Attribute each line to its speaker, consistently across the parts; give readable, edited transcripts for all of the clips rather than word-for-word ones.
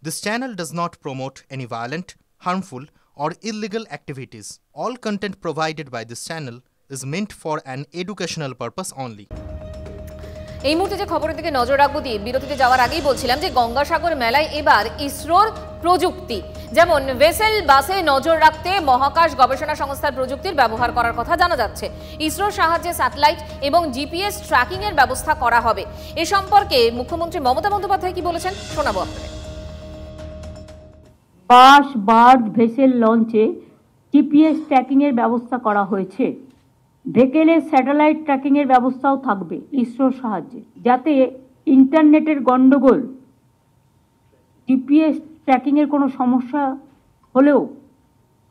Speaker 1: This channel does not promote any violent, harmful, or illegal activities. All content provided by this channel is meant for an educational purpose only.
Speaker 2: এই মুহূর্তে যে খবরের দিকে নজর রাখবো দিয়ে বিরতিতে যাওয়ার আগেই বলছিলাম যে গঙ্গাসাগর মেলায় এবার ইসরোর প্রযুক্তি, যেমন ভেসেল বাসে নজর রাখতে মহাকাশ গবেষণা সংস্থার প্রযুক্তির ব্যবহার করার কথা জানা যাচ্ছে। ইসরোর সাহায্যে স্যাটেলাইট এবং জিপিএস ট্র্যাকিং এর ব্যবস্থা করা হবে। এ সম্পর্কে মুখ্যমন্ত্রী মমতা বন্দ্যোপাধ্যায় কি বলেছেন শোনাবো আপনাদের।
Speaker 3: বাস বার্ড ভেসেল লঞ্চে জিপিএস ট্র্যাকিং এর ব্যবস্থা করা হয়েছে। ভেকেলের স্যাটেলাইট ট্র্যাকিং এর ব্যবস্থাও থাকবে ইসরোর সাহায্যে, যাতে ইন্টারনেটের গন্ডগোল, জিপিএস ট্র্যাকিং এর কোনো সমস্যা হলেও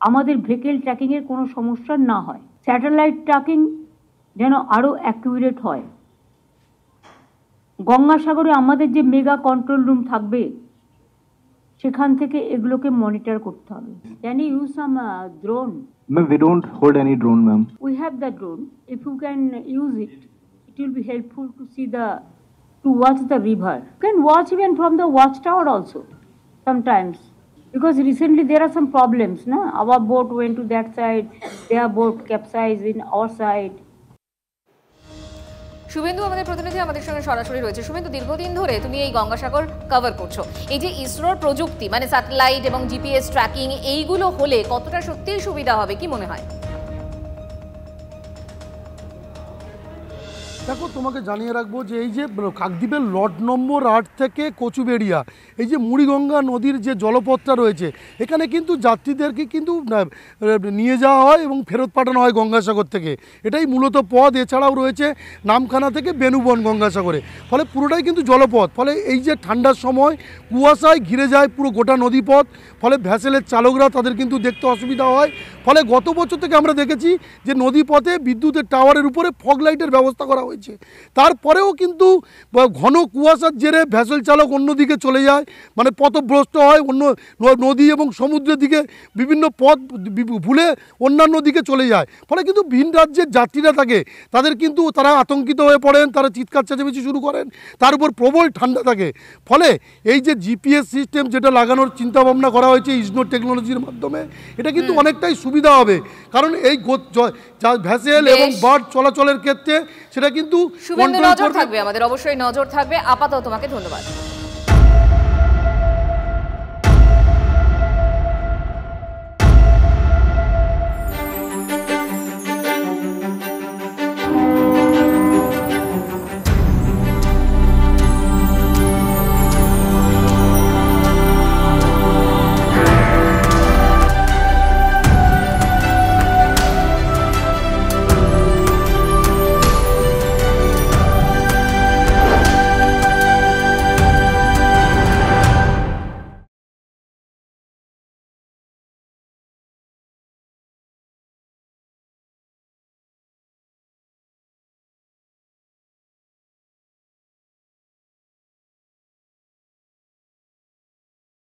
Speaker 3: আমাদের ভেকেল ট্র্যাকিং এর কোনো সমস্যা না হয়। স্যাটেলাইট ট্র্যাকিং যেন আরও অ্যাকুরেট হয়। গঙ্গাসাগরে আমাদের যে মেগা কন্ট্রোল রুম থাকবে, সেখান থেকে এগুলোকে মনিটর করতে হবে। Can you use some drone?
Speaker 4: Ma'am, we don't hold any drone, ma'am.
Speaker 3: We have the drone. If you can use it, it will be helpful to see to watch the river. You can watch even from the watchtower also sometimes. Because recently there are some problems, no? Our boat went to that side, their boat capsized in our side.
Speaker 2: Suvendu আমাদের প্রতিনিধি আমাদের সঙ্গে সরাসরি রয়েছে। শুভেন্দু, দীর্ঘদিন ধরে তুমি এই গঙ্গাসাগর কভার করছো। এই যে ইসরোর প্রযুক্তি মানে স্যাটেলাইট এবং জিপিএস ট্র্যাকিং, এইগুলো হলে কতটা সত্যিই সুবিধা হবে কি মনে হয়?
Speaker 5: দেখো, তোমাকে জানিয়ে রাখবো যে এই যে কাকদ্বীপের লট নম্বর 8 থেকে কচুবেড়িয়া, এই যে মুড়িগঙ্গা নদীর যে জলপথটা রয়েছে, এখানে কিন্তু যাত্রীদেরকে কিন্তু নিয়ে যাওয়া হয় এবং ফেরত পাঠানো হয় গঙ্গাসাগর থেকে। এটাই মূলত পথ। এছাড়াও রয়েছে নামখানা থেকে বেনুবন গঙ্গাসাগরে, ফলে পুরোটাই কিন্তু জলপথ। ফলে এই যে ঠান্ডার সময় কুয়াশায় ঘিরে যায় পুরো গোটা নদীপথ, ফলে ভ্যাসেলের চালকরা তাদের কিন্তু দেখতে অসুবিধা হয়। ফলে গত বছর থেকে আমরা দেখেছি যে নদীপথে বিদ্যুতের টাওয়ারের উপরে ফগ লাইটের ব্যবস্থা করা হয়েছে। তারপরেও কিন্তু ঘন কুয়াশার জেরে ভ্যাসেল চালক অন্যদিকে চলে যায়, মানে পথভ্রষ্ট হয়, অন্য নদী এবং সমুদ্রের দিকে বিভিন্ন পথ ভুলে অন্যান্য দিকে চলে যায়। ফলে কিন্তু ভিন রাজ্যের যাত্রীরা থাকে, তাদের কিন্তু তারা আতঙ্কিত হয়ে পড়েন, তারা চিৎকার চেঁচামেচি শুরু করেন, তার উপর প্রবল ঠান্ডা থাকে। ফলে এই যে জিপিএস সিস্টেম যেটা লাগানোর চিন্তাভাবনা করা হয়েছে ইসরো টেকনোলজির মাধ্যমে, এটা কিন্তু অনেকটাই সুবিধা হবে। কারণ এই ভ্যাসেল এবং বার্ড চলাচলের ক্ষেত্রে সেটা কিন্তু
Speaker 2: শুভেন্দু নজর থাকবে, আমাদের অবশ্যই নজর থাকবে। আপাতত তোমাকে ধন্যবাদ।